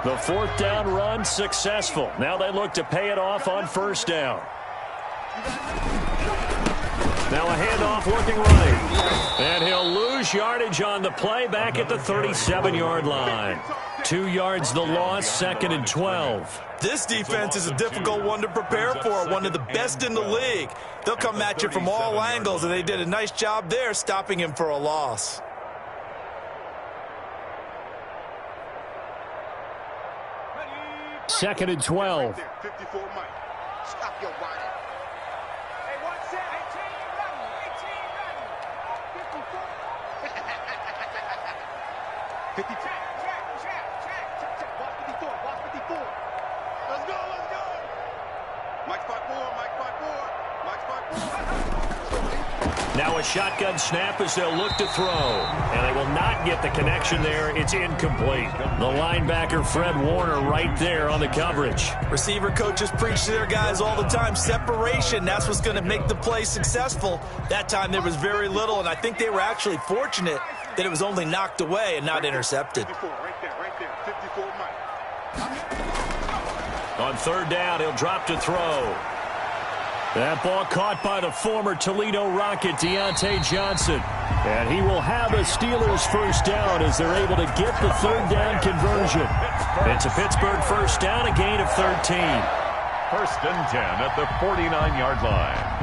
The fourth down run successful. Now they look to pay it off on first down. Now a handoff looking right. And he'll lose yardage on the play back at the 37-yard line. 2 yards the loss, 2nd and 12. This defense is a difficult one to prepare for, one of the best in the league. They'll come at you from all angles, and they did a nice job there stopping him for a loss. Second and 12. 54 Mike. Stop your body. Hey, what's that? 18 running. 54. 50. Check. Watch 54. Watch 54. Let's go. Mike 5-4. Mike 5-4. Now a shotgun snap as they'll look to throw. And they will not get the connection there. It's incomplete. The linebacker, Fred Warner, right there on the coverage. Receiver coaches preach to their guys all the time. Separation, that's what's going to make the play successful. That time there was very little, and I think they were actually fortunate that it was only knocked away and not intercepted. 54, right there. 54 Mike. On third down, he'll drop to throw. That ball caught by the former Toledo Rocket, Deontay Johnson. And he will have a Steelers first down as they're able to get the third down conversion. It's a Pittsburgh first down, a gain of 13. First and 10 at the 49-yard line.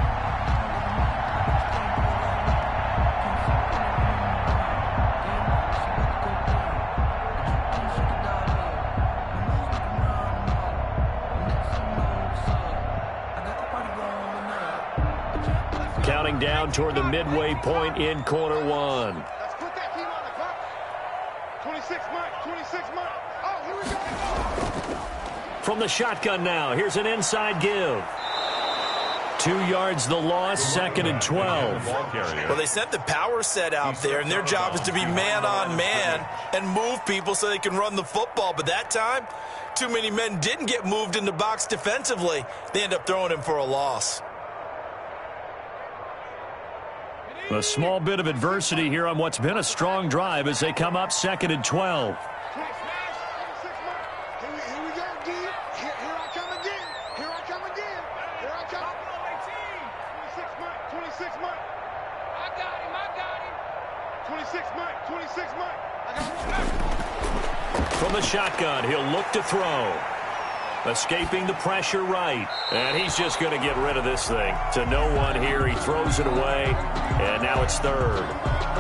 Counting down toward the midway point in quarter one. Let's put that team on the clock. 26 Mike. Oh, here we go. From the shotgun now, here's an inside give. 2 yards the loss, 2nd and 12. Well, they sent the power set out there, and their job is to be man-on-man and move people so they can run the football. But that time, too many men didn't get moved in the box defensively. They end up throwing him for a loss. A small bit of adversity here on what's been a strong drive as they come up 2nd and 12. Here we go, D. Here I come again. 26 Mike. I got him. 26 Mike. I got him. From the shotgun, he'll look to throw. Escaping the pressure right. And he's just going to get rid of this thing. To no one here. He throws it away. And now it's third.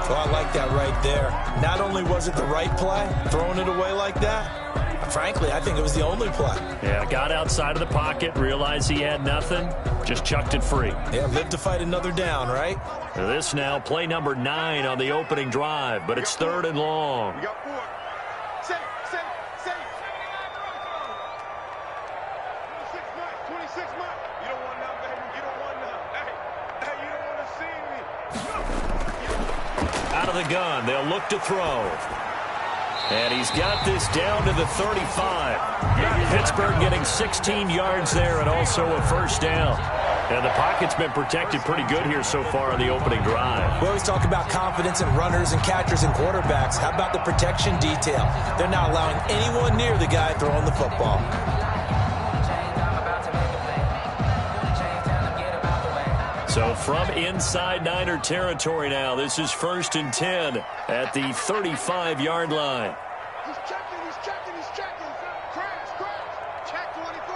So I like that right there. Not only was it the right play, throwing it away like that, frankly, I think it was the only play. Yeah, got outside of the pocket, realized he had nothing, just chucked it free. Yeah, lived to fight another down, right? This now, play number 9 on the opening drive, but it's third and long. We got 4. Safe. 26 Mike. You don't want none, baby. You don't want none. Hey, you don't want to see me. Out of the gun, they'll look to throw. And he's got this down to the 35. Pittsburgh getting 16 yards there and also a first down. And the pocket's been protected pretty good here so far on the opening drive. We always talk about confidence in runners and catchers and quarterbacks. How about the protection detail? They're not allowing anyone near the guy throwing the football. So from inside Niner territory now, this is 1st and 10 at the 35-yard line. He's checking. Crash. Check 24.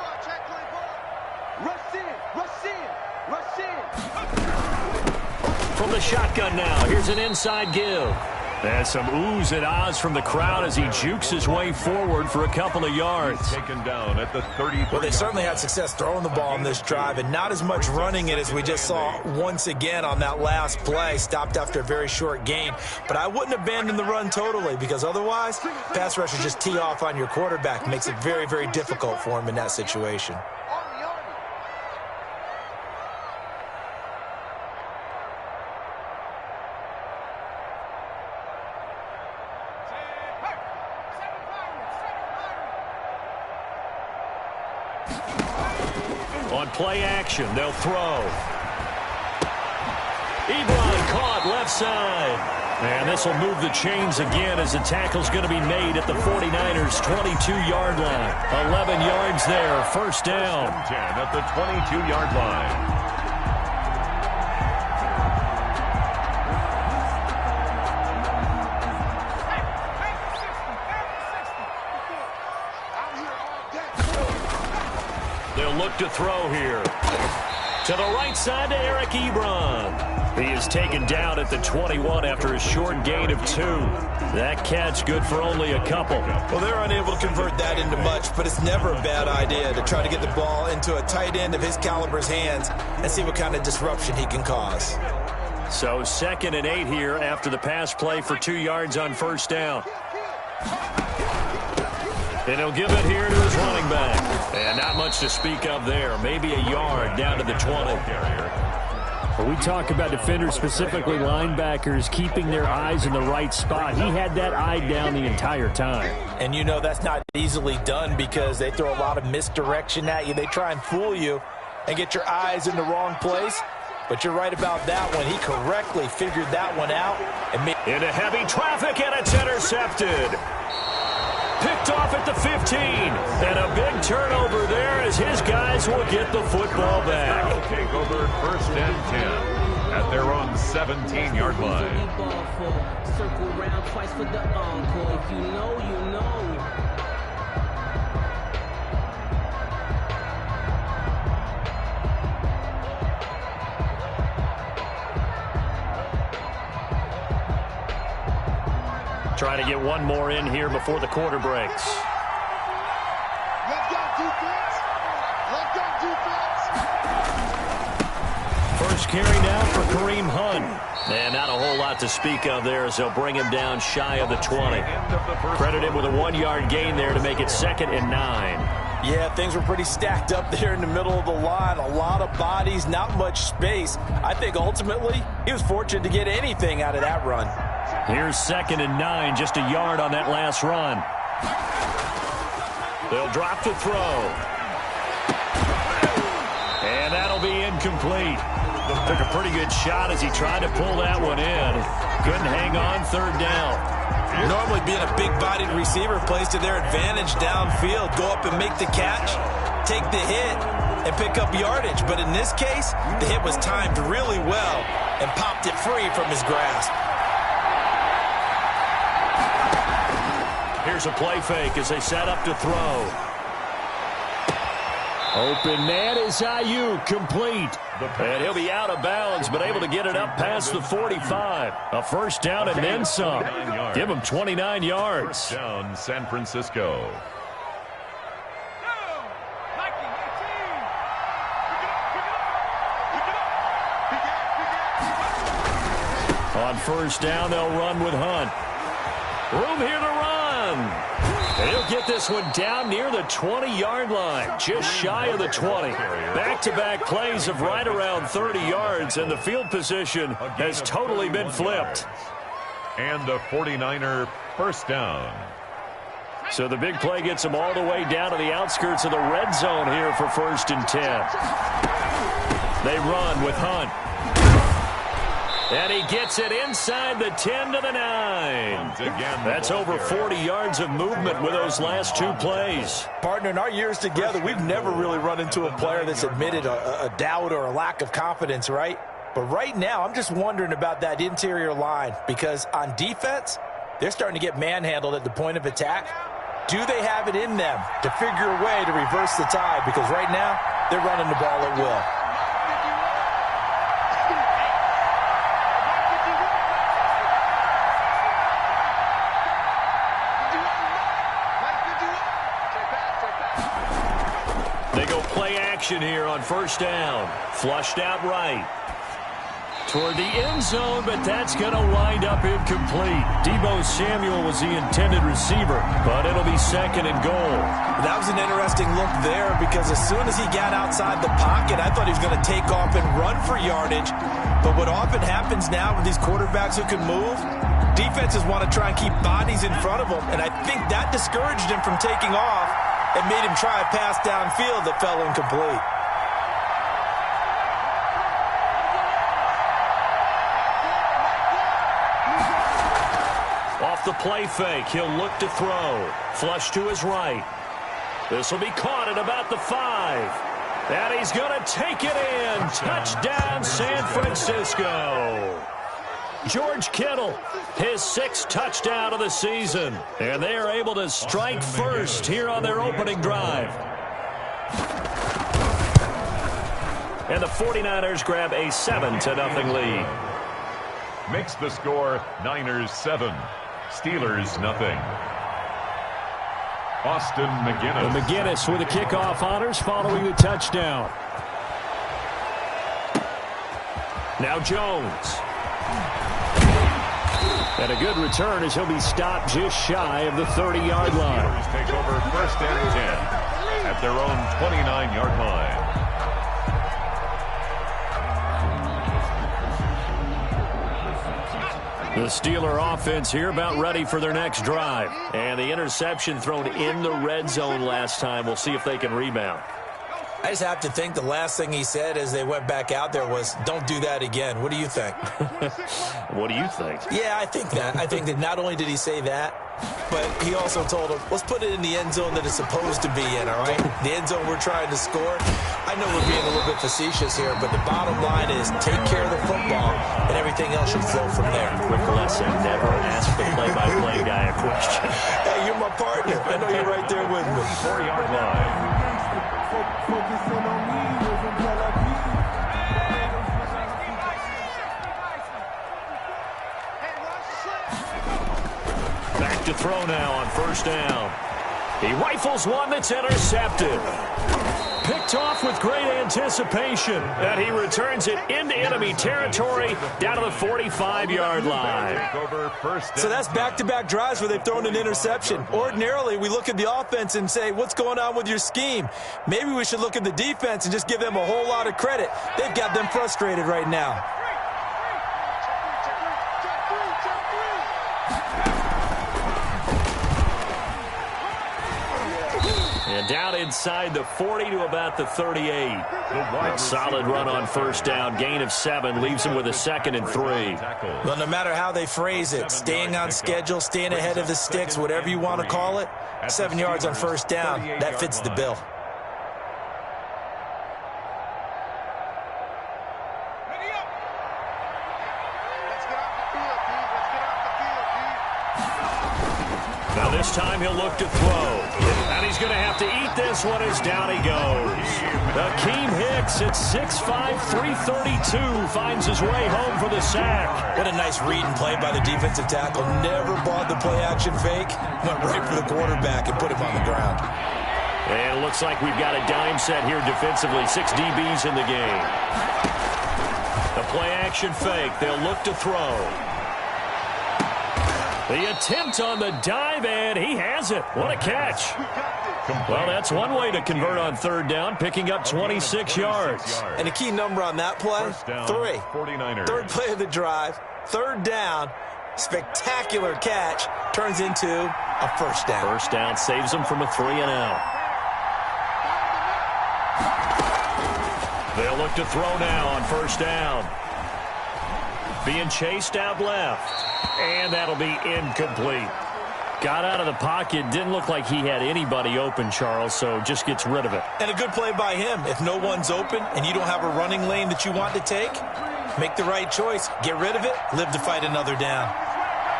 Rush in. From the shotgun now, here's an inside give. And some oohs and ahs from the crowd as he jukes his way forward for a couple of yards. Taken down at the 33. Well, they certainly had success throwing the ball on this drive and not as much running it as we just saw once again on that last play. Stopped after a very short gain. But I wouldn't abandon the run totally because otherwise, pass rushers just tee off on your quarterback. Makes it very, very difficult for him in that situation. On play action, they'll throw. Ebron caught left side. And this will move the chains again as the tackle's going to be made at the 49ers' 22-yard line. 11 yards there, first down. 10 at the 22-yard line. They'll look to throw here. To the right side to Eric Ebron. He is taken down at the 21 after a short gain of 2. That catch good for only a couple. Well, they're unable to convert that into much, but it's never a bad idea to try to get the ball into a tight end of his caliber's hands and see what kind of disruption he can cause. So 2nd and 8 here after the pass play for 2 yards on first down. And he'll give it here to his running back. And not much to speak of there. Maybe a yard down to the 20. We talk about defenders, specifically linebackers, keeping their eyes in the right spot. He had that eye down the entire time. And you know that's not easily done because they throw a lot of misdirection at you. They try and fool you and get your eyes in the wrong place. But you're right about that one. He correctly figured that one out. And into heavy traffic, and it's intercepted. Picked off at the 15. And a big turnover there as his guys will get the football back. They'll take over 1st and 10 at their own 17-yard line. Circle round twice for the encore. If you know, you know. Trying to get one more in here before the quarter breaks. Let's go, defense. Let's go, defense. First carry now for Kareem Hunt. And not a whole lot to speak of there as they'll bring him down shy of the 20. Credited with a 1-yard gain there to make it 2nd and 9. Yeah, things were pretty stacked up there in the middle of the line. A lot of bodies, not much space. I think ultimately he was fortunate to get anything out of that run. Here's 2nd and 9, just a yard on that last run. They'll drop to throw. And that'll be incomplete. Took a pretty good shot as he tried to pull that one in. Couldn't hang on, 3rd down. Normally being a big-bodied receiver plays to their advantage downfield. Go up and make the catch, take the hit, and pick up yardage. But in this case, the hit was timed really well and popped it free from his grasp. Here's a play fake as they set up to throw. Open man is Ayuk, complete. And he'll be out of bounds, but able to get it up past the 45. A first down and then some. Give him 29 yards. First down, San Francisco. On first down, they'll run with Hunt. Room here to run. And he'll get this one down near the 20-yard line, just shy of the 20. Back-to-back plays of right around 30 yards, and the field position has totally been flipped. And a 49er first down. So the big play gets them all the way down to the outskirts of the red zone here for 1st and 10. They run with Hunt. And he gets it inside the 10 to the 9. That's over 40 yards of movement with those last 2 plays. Partner, in our years together, we've never really run into a player that's admitted a doubt or a lack of confidence, right? But right now, I'm just wondering about that interior line because on defense, they're starting to get manhandled at the point of attack. Do they have it in them to figure a way to reverse the tide? Because right now, they're running the ball at will. They go play action here on first down. Flushed out right. Toward the end zone, but that's going to wind up incomplete. Deebo Samuel was the intended receiver, but it'll be 2nd and goal. That was an interesting look there because as soon as he got outside the pocket, I thought he was going to take off and run for yardage. But what often happens now with these quarterbacks who can move, defenses want to try and keep bodies in front of them, and I think that discouraged him from taking off and made him try a pass downfield that fell incomplete. the play fake. He'll look to throw. Flush to his right. This will be caught at about the 5. And he's going to take it in. Touchdown, San Francisco. George Kittle, his 6th touchdown of the season. And they are able to strike first here on their opening drive. And the 49ers grab a 7-0 lead. Makes the score Niners 7, Steelers nothing. Austin McGinnis. And McGinnis with the kickoff honors following the touchdown. Now Jones. And a good return as he'll be stopped just shy of the 30-yard line. Steelers take over 1st and 10 at their own 29-yard line. The Steeler offense here about ready for their next drive. And the interception thrown in the red zone last time. We'll see if they can rebound. I just have to think the last thing he said as they went back out there was, don't do that again. What do you think? What do you think? Yeah, I think that. I think that not only did he say that, but he also told him, let's put it in the end zone that it's supposed to be in, all right? The end zone we're trying to score. I know we're being a little bit facetious here, but the bottom line is take care of the football, and everything else should flow from there. Quick lesson, never ask the play-by-play guy a question. Hey, you're my partner. I know you're right there with me. 4-yard line. Back to throw now on 1st down. He rifles one that's intercepted. Picked off with great anticipation. And he returns it into enemy territory down to the 45-yard line. So that's back-to-back drives where they've thrown an interception. Ordinarily, we look at the offense and say, what's going on with your scheme? Maybe we should look at the defense and just give them a whole lot of credit. They've got them frustrated right now. And down inside the 40 to about the 38. A solid run on 1st down. Gain of 7 leaves him with a 2nd and 3. Well, no matter how they phrase it, staying on schedule, staying ahead of the sticks, whatever you want to call it, 7 yards on 1st down, that fits the bill. Now this time he'll look to throw. And he's going to have to eat this one as down he goes. Akeem Hicks at 6'5", 332 finds his way home for the sack. What a nice read and play by the defensive tackle. Never bought the play-action fake. Went right for the quarterback and put him on the ground. And it looks like we've got a dime set here defensively. 6 DBs in the game. The play-action fake. They'll look to throw. The attempt on the dive, and he has it. What a catch. Well, that's one way to convert on 3rd down, picking up 26 yards. And a key number on that play, 3. 49ers. 3rd play of the drive, 3rd down, spectacular catch, turns into a 1st down. 1st down saves him from a 3-and-out. They'll look to throw now on 1st down. Being chased out left. And that'll be incomplete. Got out of the pocket. Didn't look like he had anybody open, Charles, so just gets rid of it. And a good play by him. If no one's open and you don't have a running lane that you want to take, make the right choice. Get rid of it. Live to fight another down.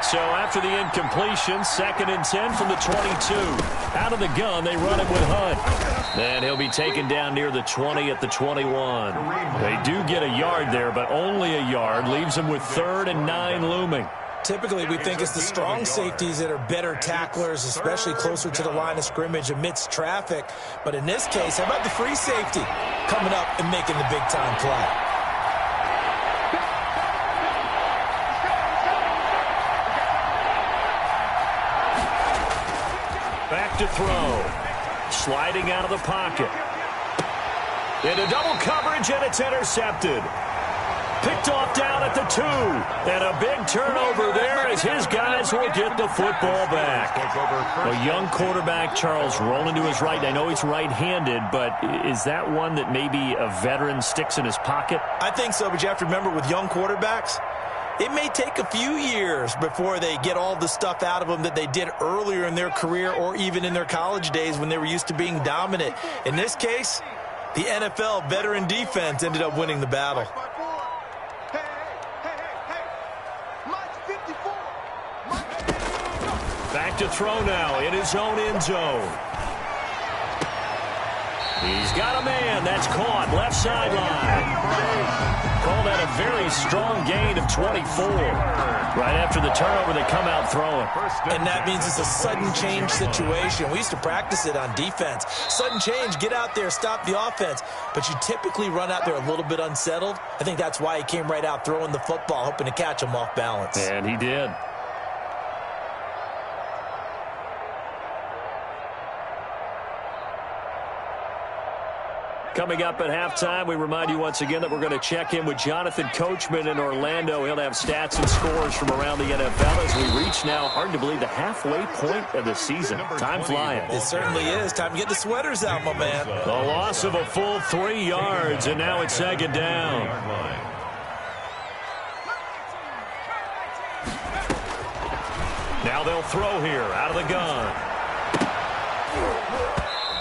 So after the incompletion, 2nd and 10 from the 22. Out of the gun, they run it with Hunt. And he'll be taken down near the 20 at the 21. They do get a yard there, but only a yard. Leaves them with 3rd and 9 looming. Typically, we think it's the strong safeties that are better tacklers, especially closer to the line of scrimmage amidst traffic. But in this case, how about the free safety coming up and making the big-time play? Back to throw. Sliding out of the pocket. Into double coverage, and it's intercepted. Picked off down at the 2. And a big turnover there as his guys will get the football back. A young quarterback, Charles, rolling to his right. I know he's right-handed, but is that one that maybe a veteran sticks in his pocket? I think so, but you have to remember with young quarterbacks, it may take a few years before they get all the stuff out of them that they did earlier in their career or even in their college days when they were used to being dominant. In this case, the NFL veteran defense ended up winning the battle. Back to throw now in his own end zone. He's got a man. That's caught. Left sideline. Call that a very strong gain of 24. Right after the turnover, they come out throwing. And that means it's a sudden change situation. We used to practice it on defense. Sudden change, get out there, stop the offense. But you typically run out there a little bit unsettled. I think that's why he came right out throwing the football, hoping to catch him off balance. And he did. Coming up at halftime, we remind you once again that we're going to check in with Jonathan Coachman in Orlando. He'll have stats and scores from around the NFL as we reach now, hard to believe, the halfway point of the season. Time flying. It certainly is. Time to get the sweaters out, my man. The loss of a full 3 yards, and now it's second down. Now they'll throw here out of the gun.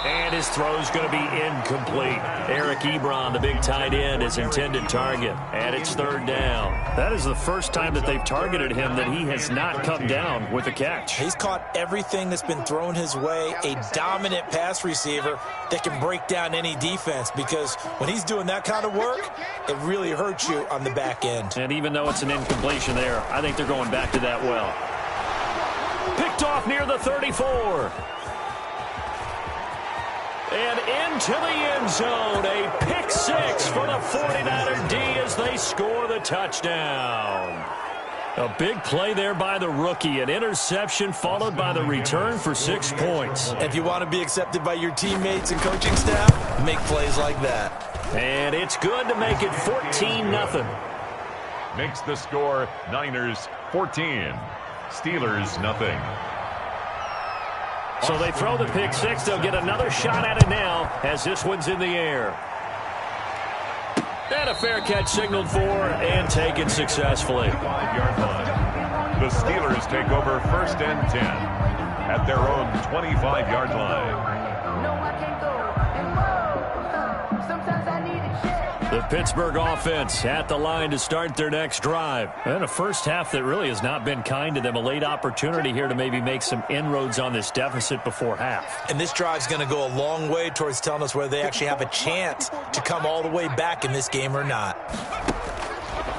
And his throw's going to be incomplete. Eric Ebron, the big tight end, his intended target. And it's third down. That is the first time that they've targeted him that he has not come down with a catch. He's caught everything that's been thrown his way. A dominant pass receiver that can break down any defense, because when he's doing that kind of work, it really hurts you on the back end. And even though it's an incompletion there, I think they're going back to that well. Picked off near the 34. And into the end zone, a pick six for the 49er D as they score the touchdown. A big play there by the rookie, an interception followed by the return for 6 points. If you want to be accepted by your teammates and coaching staff, make plays like that. And it's good to make it 14-0. Makes the score Niners 14, Steelers nothing. So they throw the pick six. They'll get another shot at it now as this one's in the air. And a fair catch signaled for and taken successfully. 5-yard line. The Steelers take over 1st and 10 at their own 25-yard line. The Pittsburgh offense at the line to start their next drive. And a first half that really has not been kind to them. A late opportunity here to maybe make some inroads on this deficit before half. And this drive's going to go a long way towards telling us whether they actually have a chance to come all the way back in this game or not.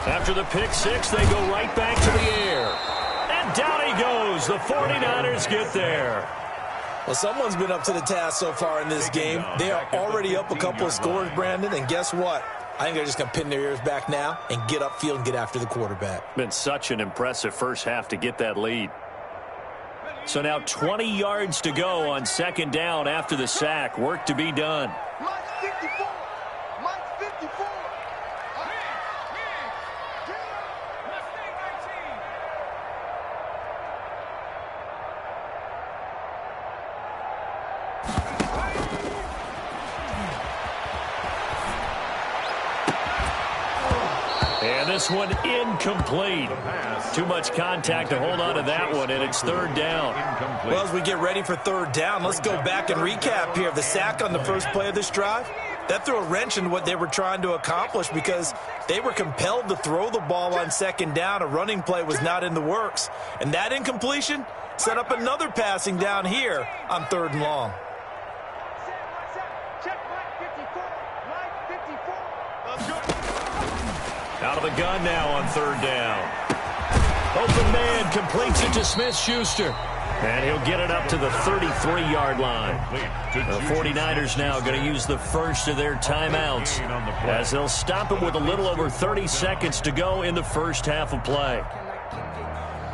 After the pick six, they go right back to the air. And down he goes. The 49ers get there. Well, someone's been up to the task so far in this game. They are already up a couple of scores, Brandon, and guess what? I think they're just going to pin their ears back now and get upfield and get after the quarterback. Been such an impressive first half to get that lead. So now 20 yards to go on second down after the sack. Work to be done. Mike 54. Mike 54. And this one incomplete. Too much contact to hold on to that one, and it's third down. Well, as we get ready for third down, let's go back and recap here. The sack on the first play of this drive, that threw a wrench in what they were trying to accomplish because they were compelled to throw the ball on second down. A running play was not in the works. And that incompletion set up another passing down here on third and long. Check Mike 54. Mike 54. Let's go. Out of the gun now on third down. Open man completes it to Smith-Schuster. And he'll get it up to the 33-yard line. The 49ers now going to use the first of their timeouts as they'll stop it with a little over 30 seconds to go in the first half of play.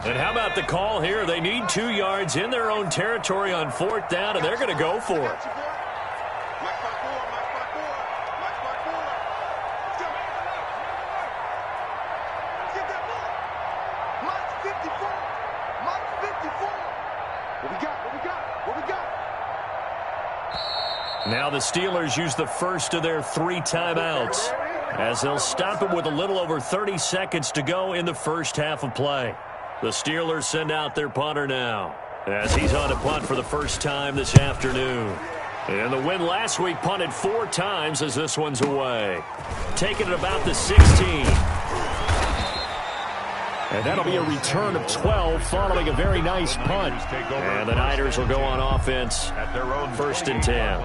And how about the call here? They need 2 yards in their own territory on fourth down, and they're going to go for it. Mike 54. Mike 54. Mike 54. Let's go. Get that ball. Mike 54. Mike 54. What we got? What we got? What we got? Now the Steelers use the first of their 3 timeouts. as they'll stop it with a little over 30 seconds to go in the first half of play. The Steelers send out their punter now, as he's on to punt for the first time this afternoon. And the win last week punted 4 times as this one's away. Taking it about the 16. And that'll be a return of 12 following a very nice punt. And the Niners will go on offense at their own 1st and 10.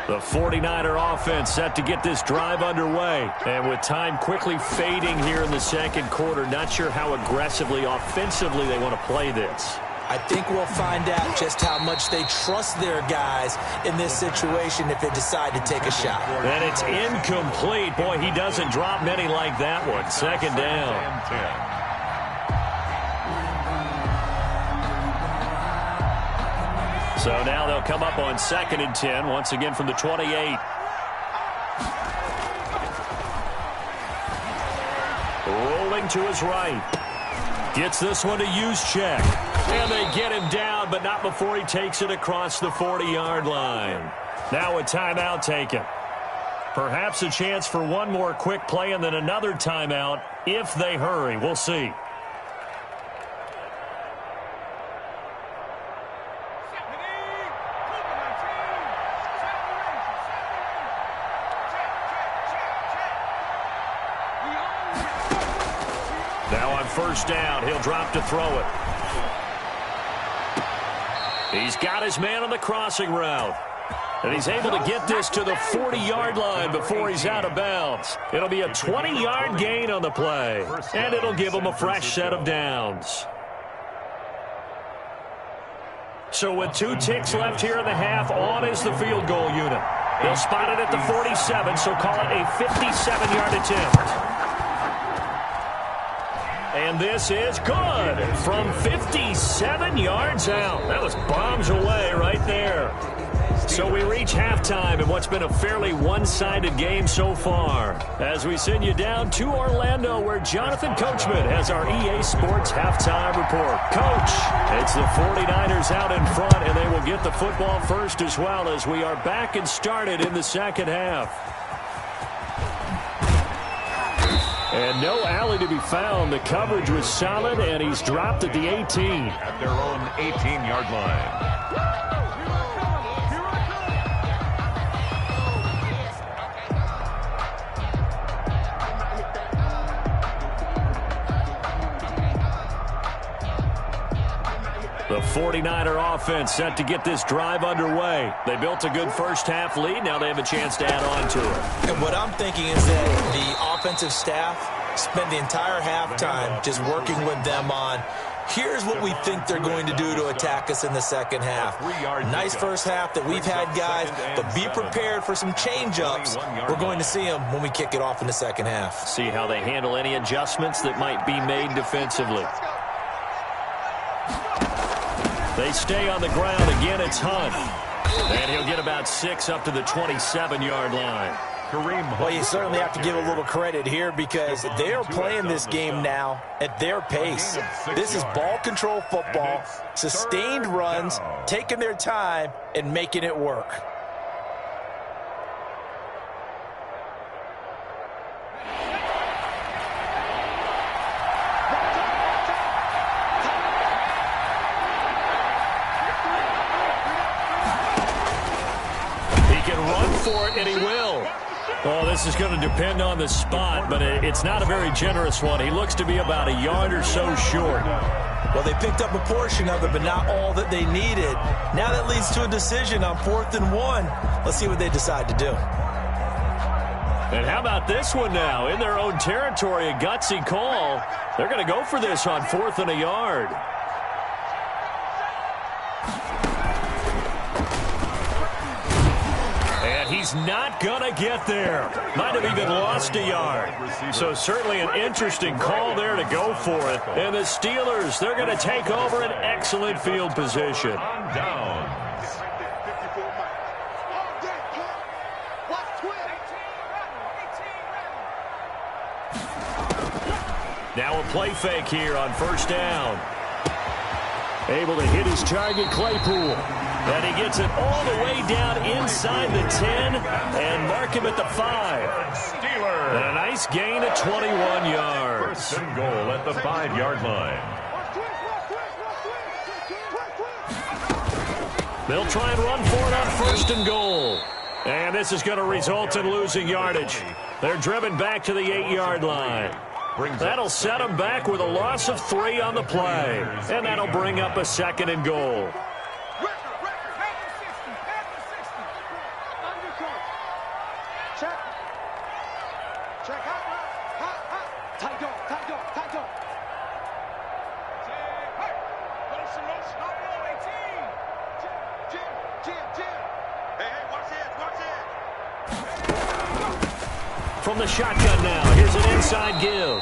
The 49er offense set to get this drive underway. And with time quickly fading here in the second quarter, not sure how aggressively, offensively they want to play this. I think we'll find out just how much they trust their guys in this situation if they decide to take a shot. And it's incomplete. Boy, he doesn't drop many like that one. 2nd down. So now they'll come up on 2nd and 10, once again from the 28. Rolling to his right. Gets this one to Juszczyk. And they get him down, but not before he takes it across the 40-yard line. Now a timeout taken. Perhaps a chance for one more quick play and then another timeout if they hurry. We'll see. Now on 1st down, he'll drop to throw it. He's got his man on the crossing route. And he's able to get this to the 40-yard line before he's out of bounds. It'll be a 20-yard gain on the play. And it'll give him a fresh set of downs. So with 2 ticks left here in the half, on is the field goal unit. They'll spot it at the 47, so call it a 57-yard attempt. And this is good from 57 yards out. That was bombs away right there. So we reach halftime in what's been a fairly one-sided game so far, as we send you down to Orlando, where Jonathan Coachman has our EA Sports halftime report. Coach, it's the 49ers out in front, and they will get the football first as well, as we are back and started in the second half. And no alley to be found. The coverage was solid, and he's dropped at the 18. At their own 18-yard line. The 49er offense set to get this drive underway. They built a good first-half lead. Now they have a chance to add on to it. And what I'm thinking is that the offensive staff spent the entire halftime just working with them on, here's what we think they're going to do to attack us in the second half. Nice first half that we've had, guys, but be prepared for some change-ups. We're going to see them when we kick it off in the second half. See how they handle any adjustments that might be made defensively. They stay on the ground. Again, it's Hunt. And he'll get about 6 up to the 27-yard line. Well, you certainly have to give a little credit here because they're playing this game now at their pace. This is ball control football, sustained runs, taking their time, and making it work. For it, and he will. Oh, this is going to depend on the spot, but it's not a very generous one. He looks to be about a yard or so short. Well, they picked up a portion of it, but not all that they needed. Now that leads to a decision on 4th and 1. Let's see what they decide to do. And how about this one now? In their own territory, a gutsy call. They're going to go for this on 4th and a yard. He's not going to get there. Might have even lost a yard. So certainly an interesting call there to go for it. And the Steelers, they're going to take over an excellent field position. Now a play fake here on 1st down. Able to hit his target, Claypool. And he gets it all the way down inside the 10 and mark him at the 5. Steelers. And a nice gain of 21 yards. First and goal at the 5-yard line. They'll try and run for it on first and goal. And this is going to result in losing yardage. They're driven back to the 8-yard line. That'll set them back with a loss of 3 on the play. And that'll bring up a second and goal. From the shotgun now, here's an inside give.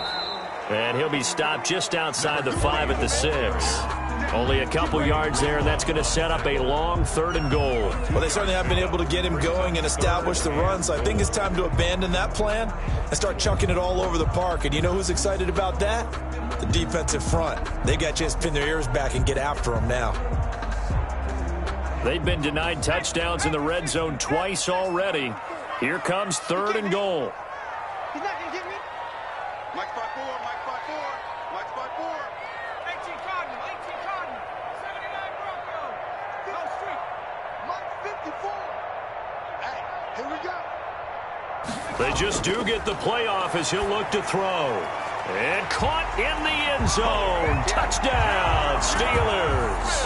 And he'll be stopped just outside the 5 at the 6. Only a couple yards there, and that's going to set up a long third and goal. Well, they certainly have been able to get him going and establish the run, so I think it's time to abandon that plan and start chucking it all over the park. And you know who's excited about that? The defensive front. They got a chance to pin their ears back and get after him now. They've been denied touchdowns in the red zone twice already. Here comes third and goal. He's not going to get me. Mike 5-4, Mike 5-4, Mike 5-4. 18 Cardinal, 18 Cardinal, 79 Bronco. Go street. Mike 54. Hey, here we go. They just do get the playoff as he'll look to throw. And caught in the end zone. Touchdown, Steelers.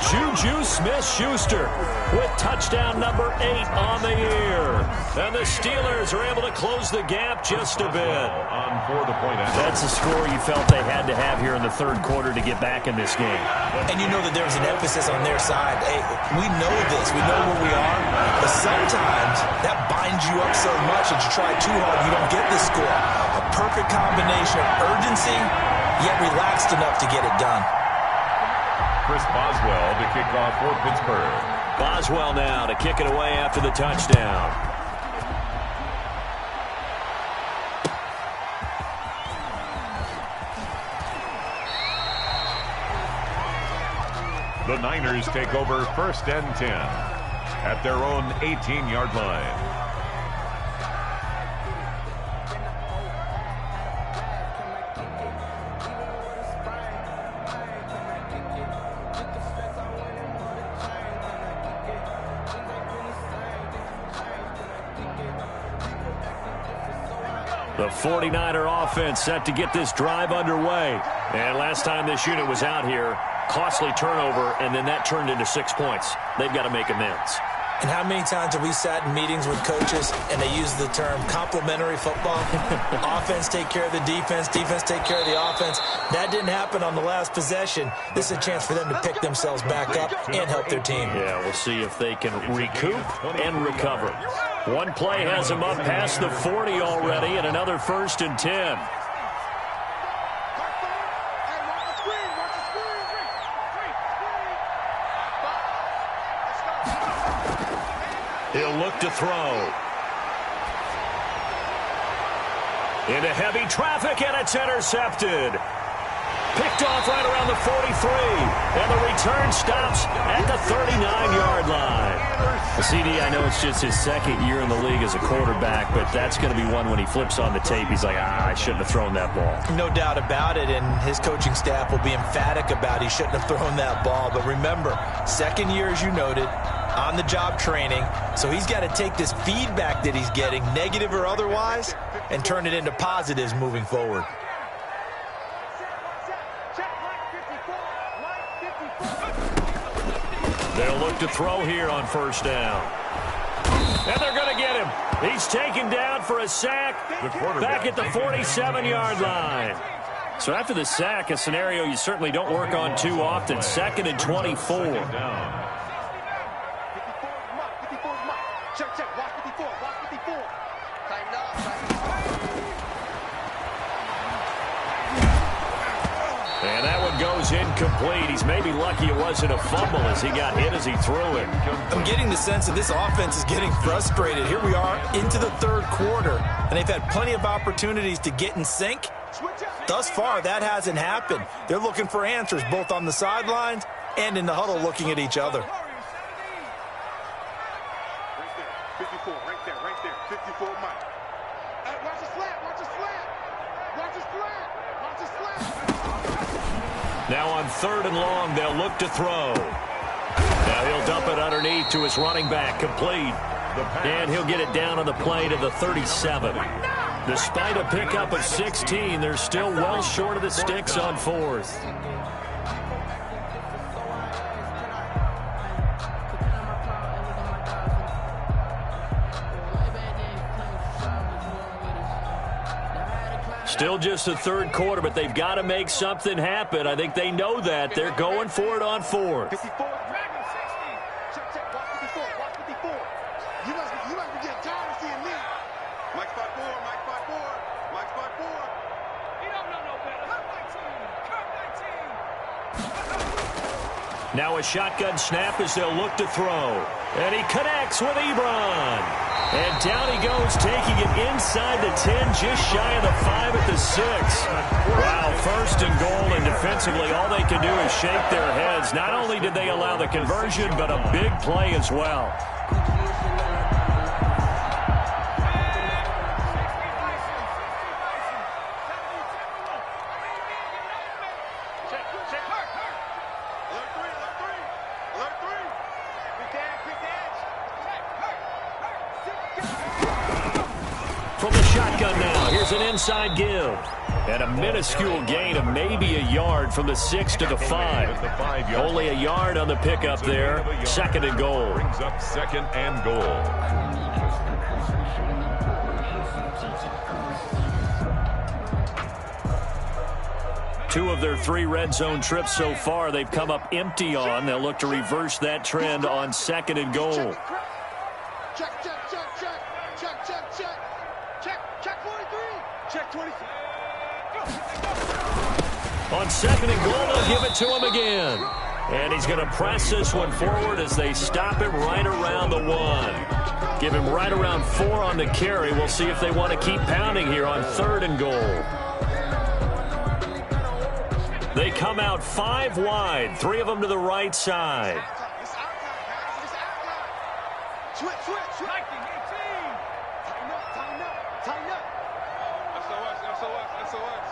Juju Smith-Schuster with touchdown number 8 on the year. And the Steelers are able to close the gap just a bit. On for the point out. That's a score you felt they had to have here in the third quarter to get back in this game. And you know that there's an emphasis on their side. Hey, we know this. We know where we are. But sometimes that binds you up so much that you try too hard, you don't get the score. A perfect combination of urgency, yet relaxed enough to get it done. Chris Boswell to kick off for Pittsburgh. Boswell now to kick it away after the touchdown. The Niners take over first and 10 at their own 18-yard line. The 49er offense set to get this drive underway. And last time this unit was out here, costly turnover, and then that turned into 6 points. They've got to make amends. And how many times have we sat in meetings with coaches and they use the term complementary football? Offense take care of the defense, defense take care of the offense. That didn't happen on the last possession. This is a chance for them to pick themselves back up and help their team. Yeah, we'll see if they can recoup and recover. One play has them up past the 40 already, and another first and 10. He'll look to throw. Into heavy traffic, and it's intercepted. Picked off right around the 43. And the return stops at the 39-yard line. The CD, I know it's just his second year in the league as a quarterback, but that's going to be one when he flips on the tape. He's like, I shouldn't have thrown that ball. No doubt about it, and his coaching staff will be emphatic about he shouldn't have thrown that ball. But remember, second year, as you noted, on-the-job training, so he's got to take this feedback that he's getting, negative or otherwise, and turn it into positives moving forward. They'll look to throw here on first down. And they're going to get him. He's taken down for a sack back at the 47-yard line. So after the sack, a scenario you certainly don't work on too often. 2nd and 24. Check, check. Watch 54. Watch 54. Tighten up. And that one goes incomplete. He's maybe lucky it wasn't a fumble as he got hit as he threw it. I'm getting the sense that this offense is getting frustrated. Here we are into the third quarter, and they've had plenty of opportunities to get in sync. Thus far, that hasn't happened. They're looking for answers both on the sidelines and in the huddle looking at each other. Now on 3rd and long, they'll look to throw. Now he'll dump it underneath to his running back, complete. And he'll get it down on the play to the 37. Despite a pickup of 16, they're still well short of the sticks on 4th. Still just the 3rd quarter, but they've got to make something happen. I think they know that. They're going for it on 4th. Now a shotgun snap as they'll look to throw. And he connects with Ebron. And down he goes, taking it inside the 10, just shy of the 5 at the 6. Wow, 1st and goal, and defensively all they can do is shake their heads. Not only did they allow the conversion, but a big play as well. From the shotgun now, here's an inside give. And a minuscule gain of maybe a yard from the 6 to the 5. Only a yard on the pickup there. 2nd and goal. Brings up 2nd and goal. Two of their 3 red zone trips so far, they've come up empty on. They'll look to reverse that trend on 2nd and goal. Check, check, check, check. Check, check, check. Check 43. Check 23. On 2nd and goal, they'll give it to him again. And he's going to press this one forward as they stop him right around the 1. Give him right around 4 on the carry. We'll see if they want to keep pounding here on 3rd and goal. They come out 5 wide, 3 of them to the right side. It's outside, guys. It's outside. Switch, switch, switch. Tighten up, tighten up, tighten up. SOS, SOS, SOS.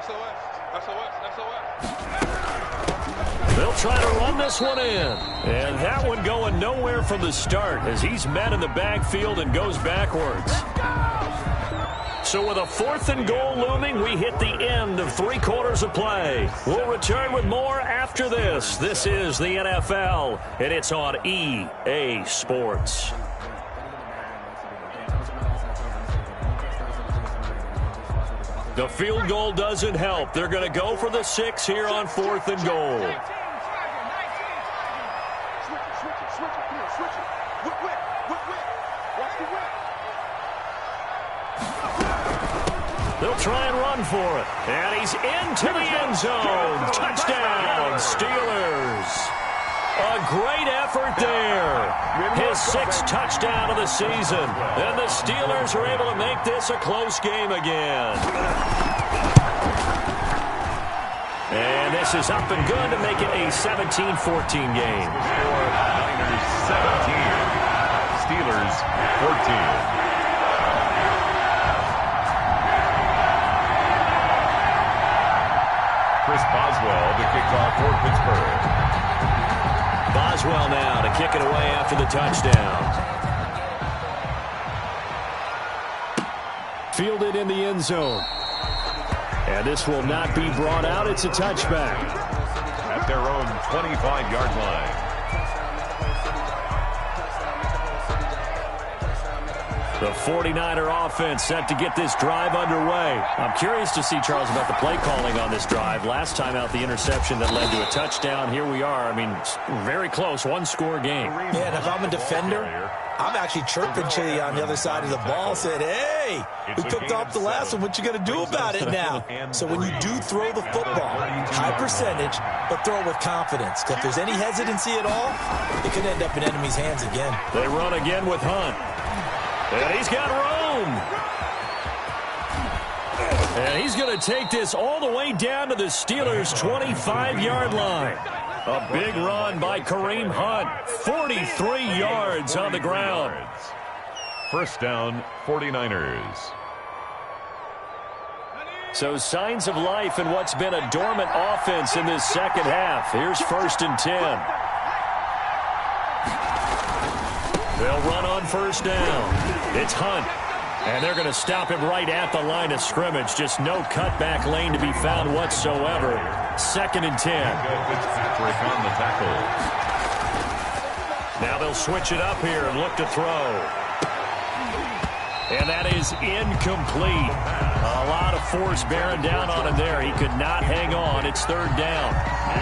SOS, SOS, SOS. They'll try to run this one in. And that one going nowhere from the start as he's met in the backfield and goes backwards. So with a 4th and goal looming, we hit the end of 3 quarters of play. We'll return with more after this. This is the NFL, and it's on EA Sports. The field goal doesn't help. They're going to go for the 6 here on 4th and goal. Switch it. Whip. Watch the whip. They'll try and run for it. And he's into the end zone. Touchdown, Steelers. A great effort there. His 6th touchdown of the season. And the Steelers are able to make this a close game again. And this is up and good to make it a 17-14 game. Niners 17. Steelers 14. Chris Boswell to kick off for Pittsburgh. Boswell now to kick it away after the touchdown. Fielded in the end zone. And this will not be brought out. It's a touchback. At their own 25-yard line. The 49er offense set to get this drive underway. I'm curious to see, Charles, about the play calling on this drive. Last time out, the interception that led to a touchdown. Here we are. I mean, very close, 1-score game. Yeah, and if I'm a defender, I'm actually chirping to you on the other side of the ball, said, hey, we picked off the last one. What you going to do about it now? So when you do throw the football, high percentage, but throw it with confidence. If there's any hesitancy at all, it could end up in enemy's hands again. They run again with Hunt. And he's got room. And he's going to take this all the way down to the Steelers' 25-yard line. A big run by Kareem Hunt. 43 yards on the ground. First down, 49ers. So signs of life in what's been a dormant offense in this second half. Here's 1st and 10. They'll run on 1st down. It's Hunt. And they're going to stop him right at the line of scrimmage. Just no cutback lane to be found whatsoever. 2nd and 10. Fitzpatrick on the tackle. Now they'll switch it up here and look to throw. And that is incomplete. A lot of force bearing down on him there. He could not hang on. It's 3rd down.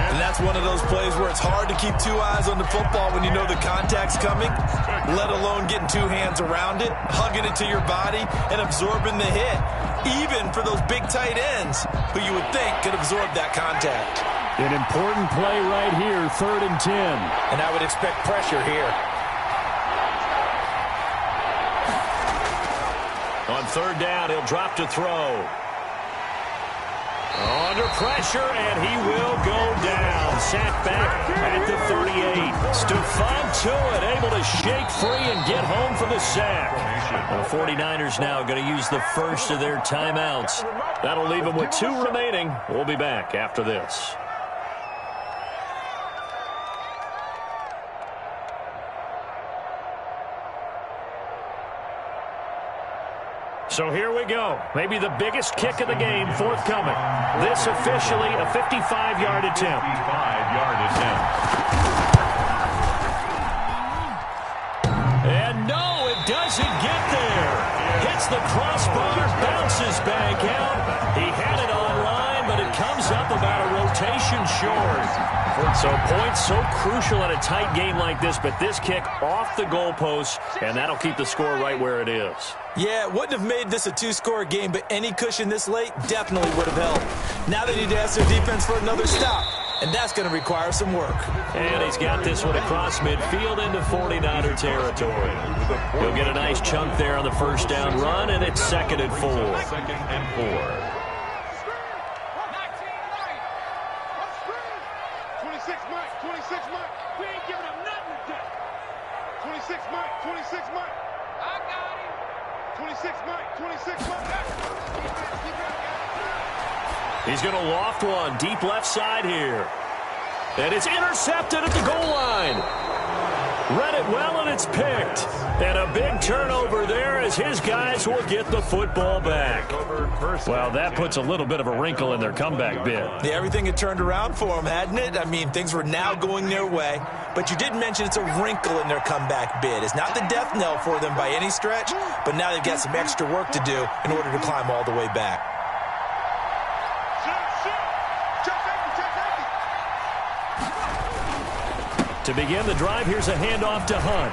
And that's one of those plays where it's hard to keep 2 eyes on the football when you know the contact's coming, let alone getting 2 hands around it, hugging it to your body, and absorbing the hit. Even for those big tight ends who you would think could absorb that contact. An important play right here, 3rd and 10. And I would expect pressure here. On 3rd down, he'll drop to throw. Under pressure, and he will go down. Sacked back at the 38. Stephon Tuitt able to shake free and get home for the sack. The 49ers now going to use the first of their timeouts. That'll leave them with 2 remaining. We'll be back after this. So here we go. Maybe the biggest kick of the game forthcoming. This officially a 55-yard attempt. 55-yard attempt. And no, it doesn't get there. Hits the crossbar, bounces back out. He had it online, but it comes up about a rotation short. So points so crucial in a tight game like this, but this kick off the goalpost, and that'll keep the score right where it is. Yeah, it wouldn't have made this a 2-score game, but any cushion this late definitely would have helped. Now they need to ask their defense for another stop, and that's going to require some work. And he's got this one across midfield into 49er territory. He'll get a nice chunk there on the 1st down run, and it's 2nd and 4. 2nd and 4. 26 Mike. We ain't giving him nothing today. 26 Mike. 26 Mike. I got him. 26 Mike. 26 Mike. He's going to loft one deep left side here. And it's intercepted at the goal line. Read it well, and it's picked. And a big turnover there as his guys will get the football back. Well, that puts a little bit of a wrinkle in their comeback bid. Yeah, everything had turned around for them, hadn't it? I mean, things were now going their way. But you did mention it's a wrinkle in their comeback bid. It's not the death knell for them by any stretch, but now they've got some extra work to do in order to climb all the way back. To begin the drive, here's a handoff to Hunt.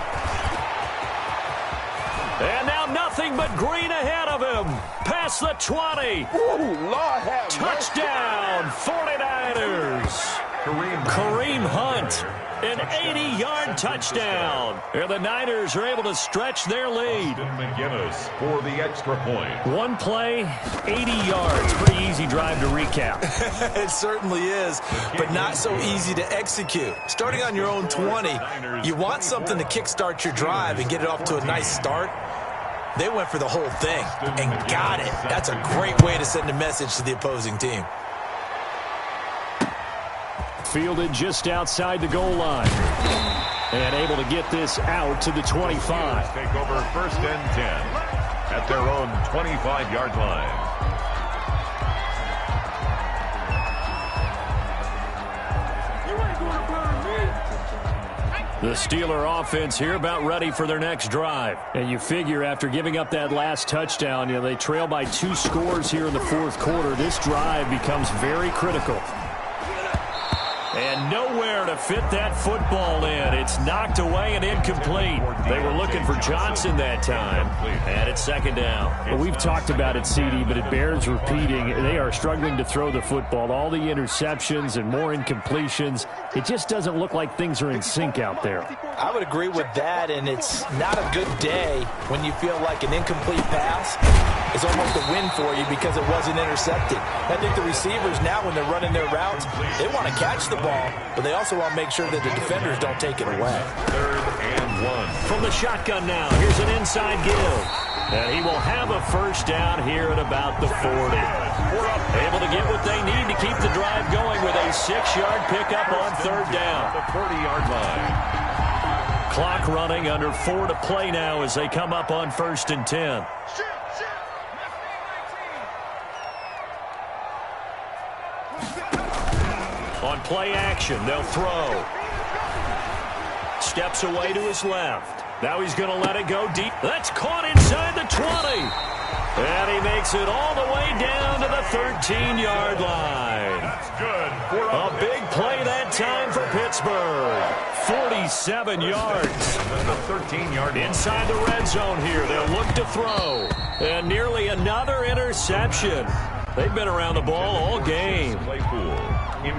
And now nothing but green ahead of him. Past the 20. Ooh, Lord have Touchdown, 49ers. Kareem Hunt, an 80-yard touchdown. And the Niners are able to stretch their lead. McGinnis for the extra point. One play, 80 yards. Pretty easy drive to recap. It certainly is, but not so easy to execute. Starting on your own 20, you want something to kickstart your drive and get it off to a nice start. They went for the whole thing and got it. That's a great way to send a message to the opposing team. Fielded just outside the goal line. And able to get this out to the 25. Take over 1st and 10 at their own 25-yard line. The Steeler offense here about ready for their next drive. And you figure after giving up that last touchdown, they trail by 2 scores here in the 4th quarter. This drive becomes very critical. And nowhere to fit that football in. It's knocked away and incomplete. They were looking for Johnson that time. And it's 2nd down. Well, we've talked about it, CD, but it bears repeating. They are struggling to throw the football. All the interceptions and more incompletions. It just doesn't look like things are in sync out there. I would agree with that, and it's not a good day when you feel like an incomplete pass is almost a win for you because it wasn't intercepted. I think the receivers now, when they're running their routes, they want to catch the ball, but they also want to make sure that the defenders don't take it away. 3rd and 1. From the shotgun now, here's an inside give. And he will have a first down here at about the 40. Able to get what they need to keep the drive going with a 6-yard pickup on third down. The 40-yard line. Clock running, under 4 to play now as they come up on 1st and 10. On play action, they'll throw. Steps away to his left. Now he's going to let it go deep. That's caught inside the 20. And he makes it all the way down to the 13-yard line. That's good. A big play that time for Pittsburgh. 47 yards. The 13-yard line. Inside the red zone here. They'll look to throw. And nearly another interception. They've been around the ball all game.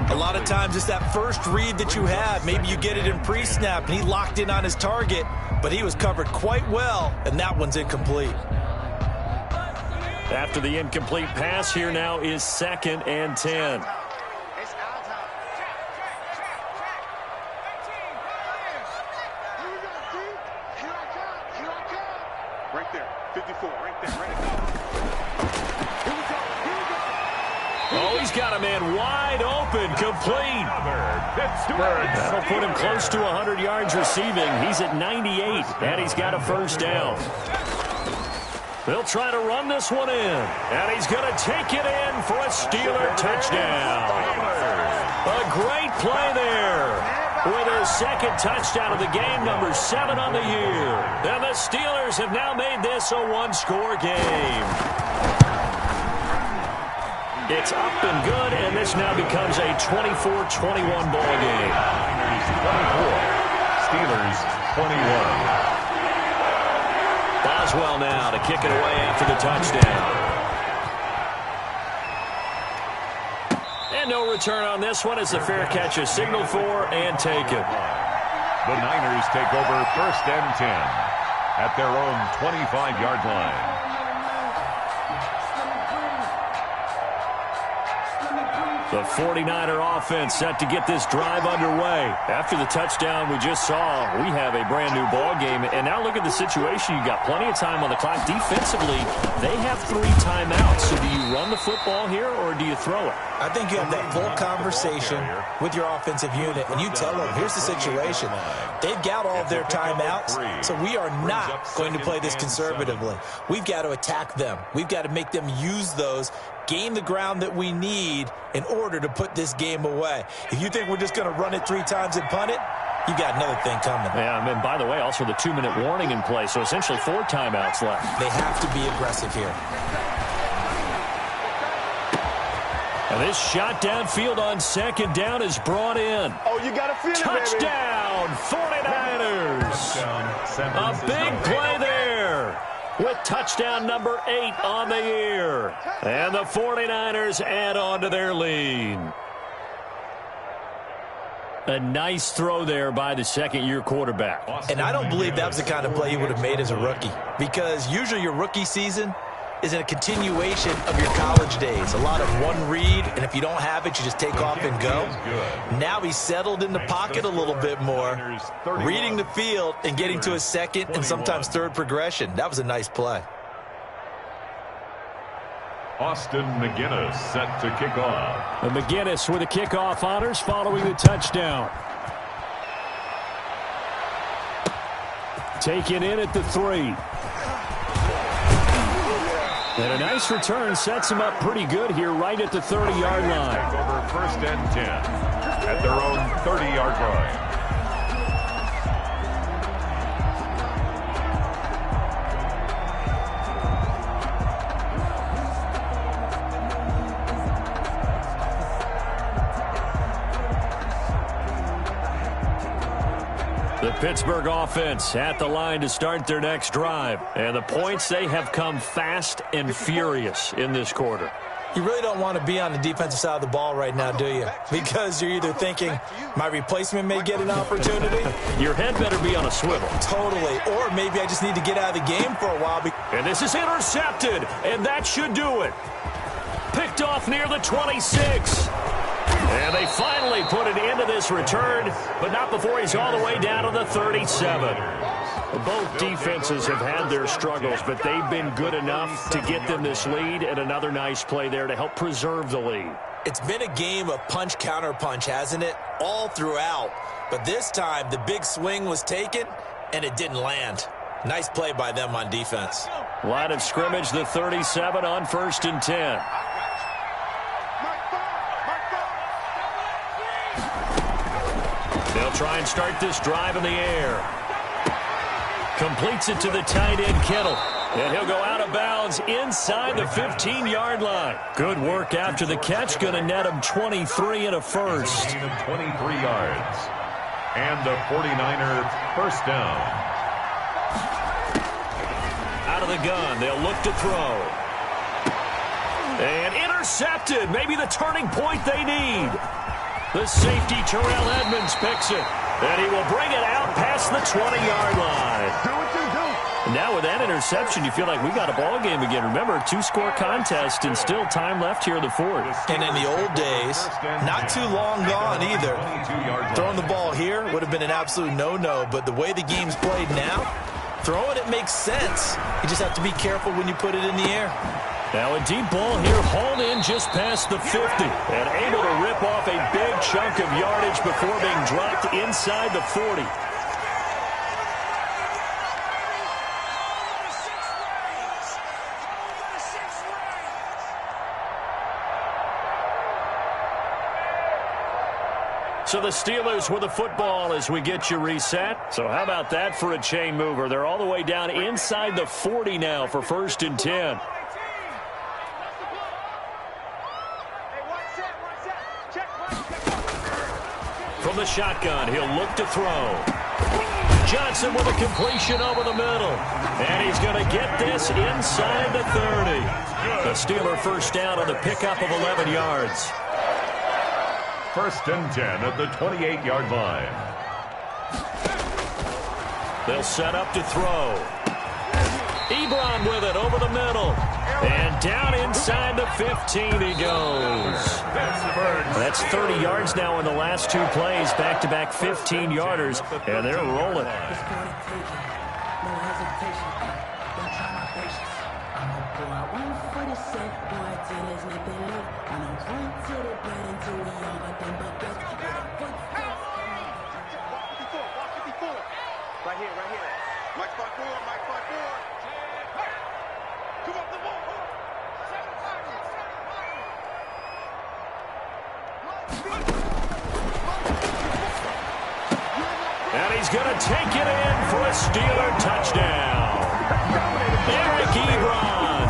A lot of times it's that first read that you have. Maybe you get it in pre-snap, and he locked in on his target, but he was covered quite well, and that one's incomplete. After the incomplete pass, here now is 2nd and 10. Right there, 54, right there, right there. Oh, he's got a man wide open, complete. That'll put him close to 100 yards receiving. He's at 98, and he's got a first down. They'll try to run this one in, and he's going to take it in for a Steeler touchdown. A great play there with his 2nd touchdown of the game, number 7 on the year. And the Steelers have now made this a one-score game. It's up and good, and this now becomes a 24-21 ball game. Steelers 21. Boswell now to kick it away after the touchdown. And no return on this one as the fair catch is signaled for and taken. The Niners take over 1st and 10 at their own 25-yard line. The 49er offense set to get this drive underway. After the touchdown we just saw, we have a brand-new ball game. And now look at the situation. You've got plenty of time on the clock. Defensively, they have 3 timeouts. So do you run the football here or do you throw it? I think you have that full conversation with your offensive unit, and you tell them, here's the situation. They've got all of their timeouts, so we are not going to play this conservatively. We've got to attack them. We've got to make them use those, gain the ground that we need in order to put this game away. If you think we're just going to run it 3 times and punt it, you got another thing coming. Yeah, and by the way, also the 2-minute warning in play, so essentially 4 timeouts left. They have to be aggressive here. And this shot downfield on 2nd down is brought in. Oh, you got to feel it, Touchdown, 49ers. A big play there with touchdown number 8 on the year. And the 49ers add on to their lead. A nice throw there by the 2nd-year quarterback. And I don't believe that was the kind of play he would have made as a rookie, because usually your rookie season is a continuation of your college days. A lot of one read, and if you don't have it, you just take off and go. Now he's settled in the pocket a little bit more, reading the field and getting to his 2nd and sometimes 3rd progression. That was a nice play. Austin McGinnis set to kick off. And McGinnis with the kickoff honors following the touchdown. Taken in at the 3. And a nice return sets him up pretty good here right at the 30-yard line. Take over 1st and 10 at their own 30-yard line. The Pittsburgh offense at the line to start their next drive. And the points, they have come fast and furious in this quarter. You really don't want to be on the defensive side of the ball right now, do you? Because you're either thinking, my replacement may get an opportunity. Your head better be on a swivel. Totally. Or maybe I just need to get out of the game for a while. And this is intercepted, and that should do it. Picked off near the 26. And they finally put an end to this return, but not before he's all the way down to the 37. Both defenses have had their struggles, but they've been good enough to get them this lead, and another nice play there to help preserve the lead. It's been a game of punch-counter-punch, hasn't it? All throughout. But this time, the big swing was taken, and it didn't land. Nice play by them on defense. Line of scrimmage, the 37 on 1st and 10. They'll try and start this drive in the air. Completes it to the tight end, Kittle. And he'll go out of bounds inside the 15-yard line. Good work after the catch. Going to net him 23 and a first. Gain of 23 yards. And the 49er first down. Out of the gun. They'll look to throw. And intercepted. Maybe the turning point they need. The safety, Terrell Edmonds, picks it. And he will bring it out past the 20-yard line. Do what you do. Now with that interception, you feel like we got a ball game again. Remember, 2-score contest and still time left here in the fourth. And in the old days, not too long gone either. Throwing the ball here would have been an absolute no-no, but the way the game's played now, throwing it makes sense. You just have to be careful when you put it in the air. Now a deep ball here, hauled in just past the 50, and able to rip off a big chunk of yardage before being dropped inside the 40. So the Steelers with the football as we get you reset. So how about that for a chain mover? They're all the way down inside the 40 now for 1st and 10. From the shotgun, he'll look to throw. Johnson with a completion over the middle. And he's going to get this inside the 30. The Steeler first down on the pickup of 11 yards. 1st and 10 at the 28-yard line. They'll set up to throw. Ebron with it over the middle. And down inside the 15 he goes. That's 30 yards now in the last two plays. Back-to-back 15-yarders. And they're rolling. Right here. Mike 5-4. Come up the ball. And he's going to take it in for a Steeler touchdown. Eric Ebron,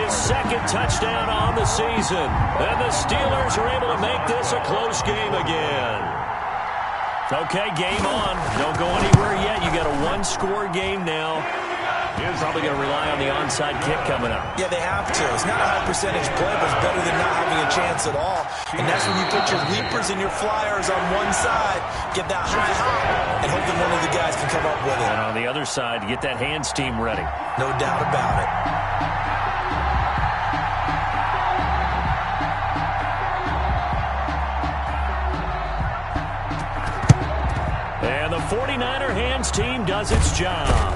his second touchdown on the season. And the Steelers are able to make this a close game again. Okay, game on. Don't go anywhere yet. You got a one-score game now. Probably going to rely on the onside kick coming up. Yeah, they have to. It's not a high percentage play, but it's better than not having a chance at all. And that's when you put your leapers and your flyers on one side, get that high hop, and hope that one of the guys can come up with it. And on the other side, get that hands team ready. No doubt about it. And the 49er hands team does its job.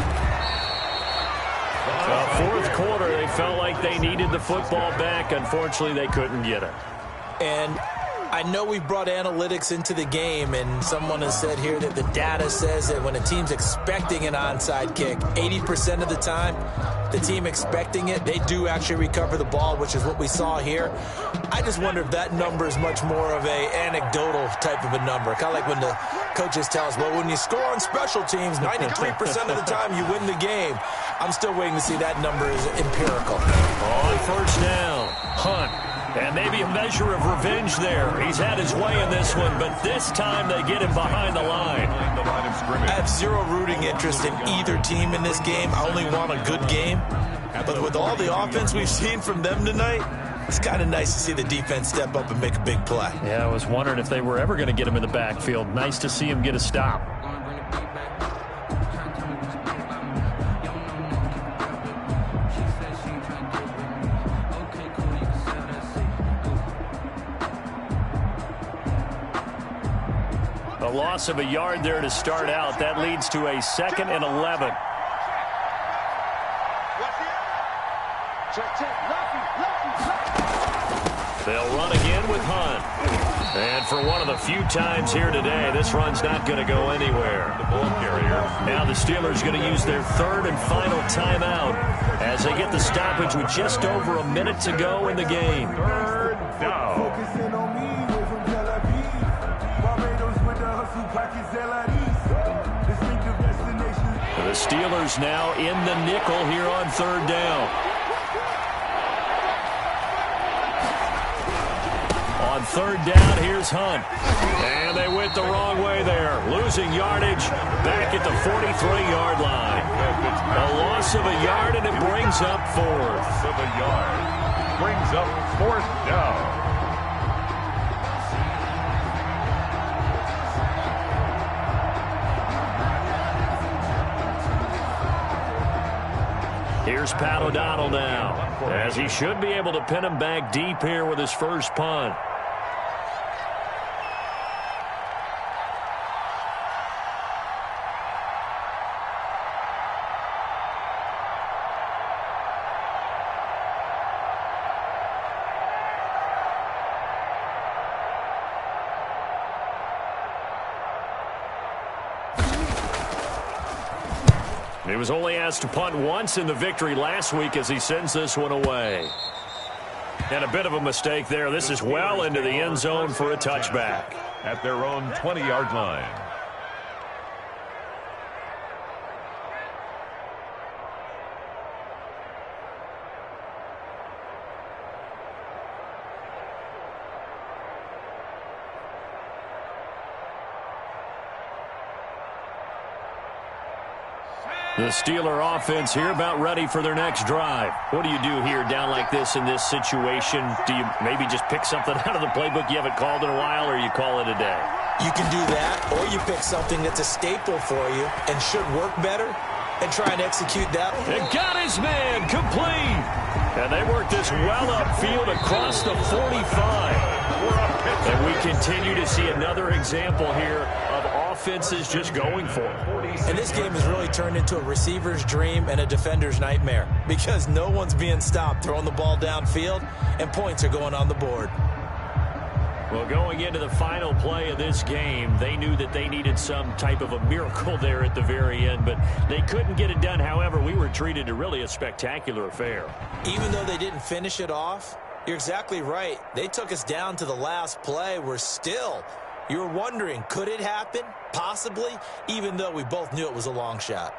Fourth quarter, they felt like they needed the football back. Unfortunately, they couldn't get it. And I know we've brought analytics into the game, and someone has said here that the data says that when a team's expecting an onside kick, 80% of the time, the team expecting it, they do actually recover the ball, which is what we saw here. I just wonder if that number is much more of a anecdotal type of a number. Kind of like when the coaches tell us, well, when you score on special teams, 93% of the time you win the game. I'm still waiting to see that number is empirical. On first down, Hunt. And maybe a measure of revenge there. He's had his way in this one, but this time they get him behind the line. I have zero rooting interest in either team in this game. I only want a good game. But with all the offense we've seen from them tonight, it's kind of nice to see the defense step up and make a big play. Yeah, I was wondering if they were ever going to get him in the backfield. Nice to see him get a stop. loss of a yard there to start out. That leads to a 2nd and 11. They'll run again with Hunt. And for one of the few times here today, this run's not going to go anywhere. The ball carrier. Now the Steelers going to use their 3rd and final timeout as they get the stoppage with just over a minute to go in the game. 3rd down. The Steelers now in the nickel here on 3rd down. On 3rd down, here's Hunt. And they went the wrong way there. Losing yardage back at the 43-yard line. A loss of a yard, and it brings up 4th. Loss of a yard. Brings up 4th down. Here's Pat O'Donnell now, as he should be able to pin him back deep here with his first punt. He was only asked to punt once in the victory last week as he sends this one away. And a bit of a mistake there. This is well into the end zone for a touchback. At their own 20-yard line. The Steeler offense here about ready for their next drive. What do you do here down like this in this situation? Do you maybe just pick something out of the playbook you haven't called in a while, or you call it a day? You can do that, or you pick something that's a staple for you and should work better and try and execute that. And got his man complete. And they work this well upfield across the 45. And we continue to see another example here of offenses just going for it. And this game has really turned into a receiver's dream and a defender's nightmare because no one's being stopped throwing the ball downfield, and points are going on the board. Well, going into the final play of this game, they knew that they needed some type of a miracle there at the very end, but they couldn't get it done. However, we were treated to really a spectacular affair. Even though they didn't finish it off, you're exactly right. They took us down to the last play. We're still, you're wondering, could it happen? Possibly, even though we both knew it was a long shot.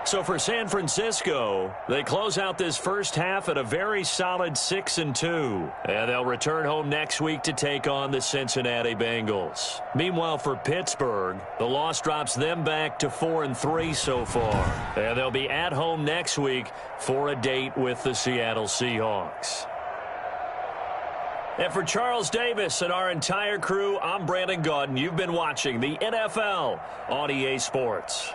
So for San Francisco, they close out this first half at a very solid 6-2. And they'll return home next week to take on the Cincinnati Bengals. Meanwhile, for Pittsburgh, the loss drops them back to 4-3 so far. And they'll be at home next week for a date with the Seattle Seahawks. And for Charles Davis and our entire crew, I'm Brandon Gaudin. You've been watching the NFL on EA Sports.